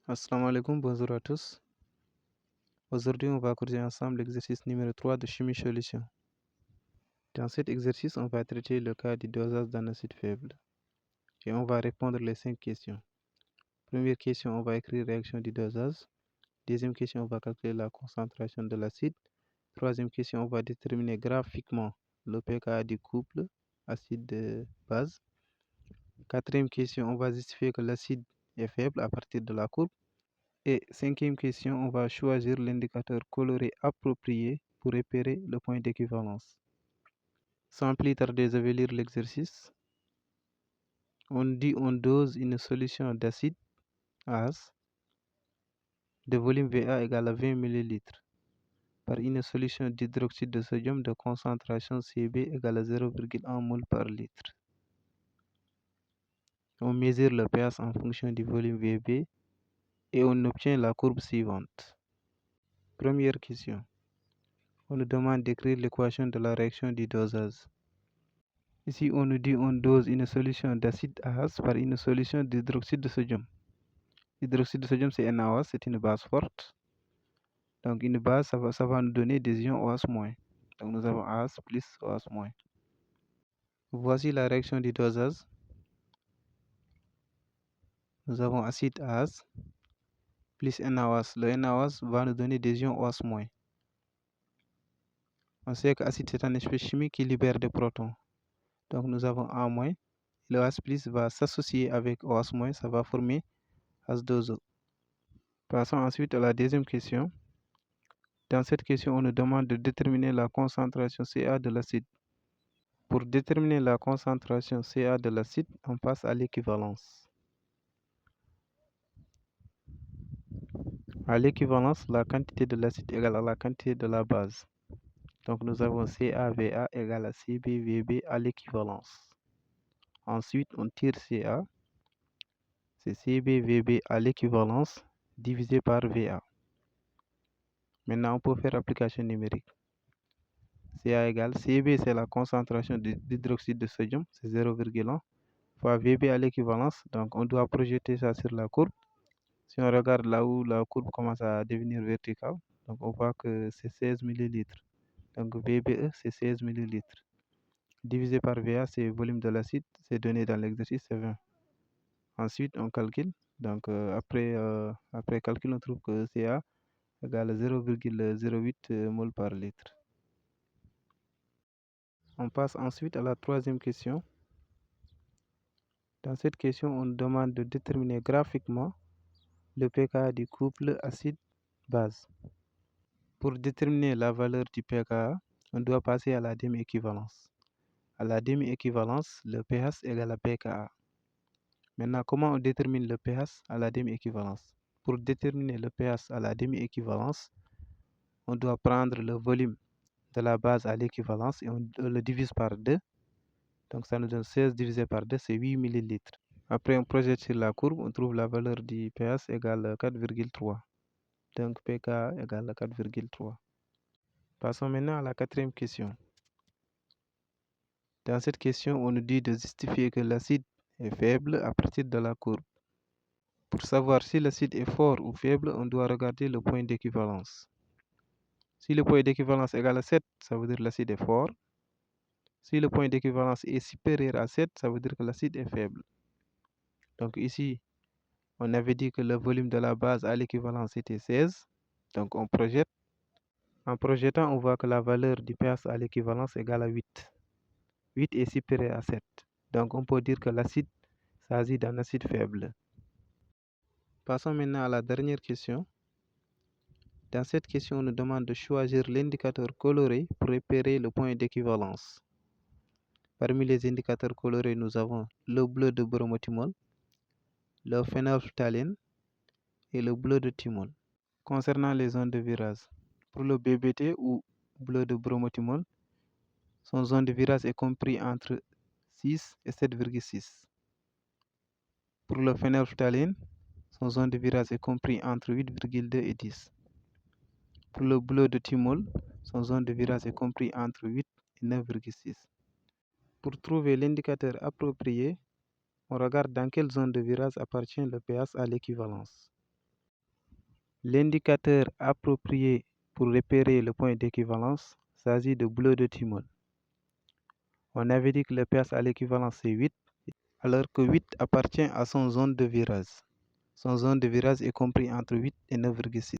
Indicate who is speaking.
Speaker 1: Assalamu alaikum, bonjour à tous. Aujourd'hui, on va corriger ensemble l'exercice numéro 3 de chimie solution. Dans cet exercice, on va traiter le cas du dosage d'un acide faible et on va répondre les 5 questions. Première question, on va écrire réaction du dosage. Deuxième question, on va calculer la concentration de l'acide. Troisième question, on va déterminer graphiquement le pKa du couple acide-base. Quatrième question, on va justifier que l'acide est faible à partir de la courbe. Et cinquième question, on va choisir l'indicateur coloré approprié pour repérer le point d'équivalence. Sans plus tarder, je vais lire l'exercice. On dit on dose une solution d'acide AS de volume Va égale à 20 ml par une solution d'hydroxyde de sodium de concentration Cb égale à 0,1 mol par litre. On mesure le pH en fonction du volume Vb et on obtient la courbe suivante. Première question. On nous demande d'écrire l'équation de la réaction du dosage. Ici, on nous dit on dose une solution d'acide AS par une solution d'hydroxyde de sodium. L'hydroxyde de sodium, c'est NaOH, c'est une base forte. Donc, une base, ça va nous donner des ions OH-. Donc, nous avons AS plus OH-. Voici la réaction du dosage. Nous avons acide AS plus NaOH. Le NaOH va nous donner des ions OH-. On sait que l'acide, c'est un espèce chimique qui libère des protons. Donc, nous avons A-. Le OH+ va s'associer avec OH-, ça va former H2O. Passons ensuite à la deuxième question. Dans cette question, on nous demande de déterminer la concentration Ca de l'acide. Pour déterminer la concentration Ca de l'acide, on passe à l'équivalence. À l'équivalence, la quantité de l'acide égale à la quantité de la base. Donc nous avons CaVa égale à CbVb à l'équivalence. Ensuite, on tire Ca, c'est CbVb à l'équivalence divisé par Va. Maintenant, on peut faire application numérique. Ca égale Cb, c'est la concentration d'hydroxyde de sodium, c'est 0,1 fois Vb à l'équivalence. Donc, on doit projeter ça sur la courbe. Si on regarde là où la courbe commence à devenir verticale, donc on voit que c'est 16 ml. Donc, Vbe, c'est 16 ml. Divisé par Va, c'est le volume de l'acide, c'est donné dans l'exercice, c'est 20. Ensuite, on calcule. Donc, après calcul, on trouve que Ca égale 0,08 mol par litre. On passe ensuite à la troisième question. Dans cette question, on nous demande de déterminer graphiquement le pKa du couple acide-base. Pour déterminer la valeur du pKa, on doit passer à la demi-équivalence. À la demi-équivalence, le pH égale à pKa. Maintenant, comment on détermine le pH à la demi-équivalence? Pour déterminer le pH à la demi-équivalence, on doit prendre le volume de la base à l'équivalence et on le divise par 2. Donc ça nous donne 16 divisé par 2, c'est 8 ml. Après, on projette sur la courbe, on trouve la valeur du pH égale 4,3. Donc pKa égale 4,3. Passons maintenant à la quatrième question. Dans cette question, on nous dit de justifier que l'acide est faible à partir de la courbe. Pour savoir si l'acide est fort ou faible, on doit regarder le point d'équivalence. Si le point d'équivalence égale à 7, ça veut dire que l'acide est fort. Si le point d'équivalence est supérieur à 7, ça veut dire que l'acide est faible. Donc ici, on avait dit que le volume de la base à l'équivalence était 16. Donc on projette. En projetant, on voit que la valeur du pH à l'équivalence égale à 8. 8 est supérieur à 7. Donc on peut dire que l'acide s'agit d'un acide faible. Passons maintenant à la dernière question. Dans cette question, on nous demande de choisir l'indicateur coloré pour repérer le point d'équivalence. Parmi les indicateurs colorés, nous avons le bleu de bromothymol, le phénylphtalène et le bleu de thymol. Concernant les zones de virage, pour le BBT ou bleu de bromothymol, son zone de virage est compris entre 6 et 7,6. Pour le phénylphtalène, son zone de virage est compris entre 8,2 et 10. Pour le bleu de thymol, son zone de virage est compris entre 8 et 9,6. Pour trouver l'indicateur approprié, on regarde dans quelle zone de virage appartient le pH à l'équivalence. L'indicateur approprié pour repérer le point d'équivalence s'agit de bleu de timon. On avait dit que le pH à l'équivalence c'est 8, alors que 8 appartient à son zone de virage. Son zone de virage est compris entre 8 et 9,6.